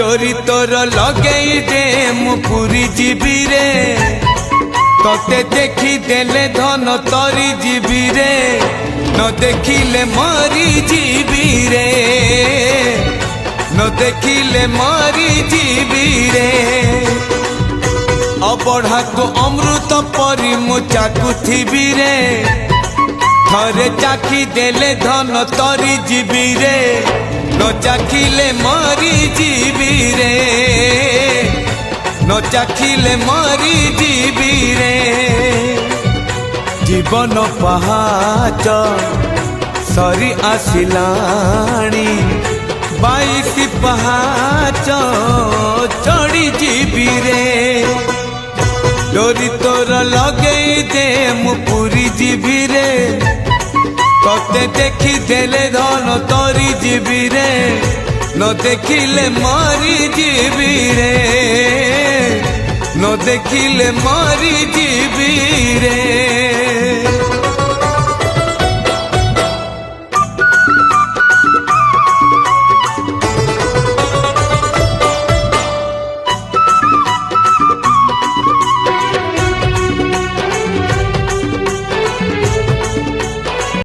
डोरी तोर लगेई दे मु पूरी जीवी रे तोते देखी देले धन तरी जीवी रे न देखिले मरी जीवी रे न देखिले मरी जीवी रे अबढ़ा को अमृत परी मु चाकुथिबी रे थरे चाखी देले धन तरी जीवी रे न चाखिले मरी जीवी रे न चाखिले मरी जीवी रे जीवन पहाच सरी आसिलाणी 22 पहाच चढ़ी जीवी रे डोरी तोर लगेई दे मु पूरी जीवी रे तोते देखी देले धन तोरी जीवी रे न देखिले मरी जीवी रे न देखिले मरी जीवी रे।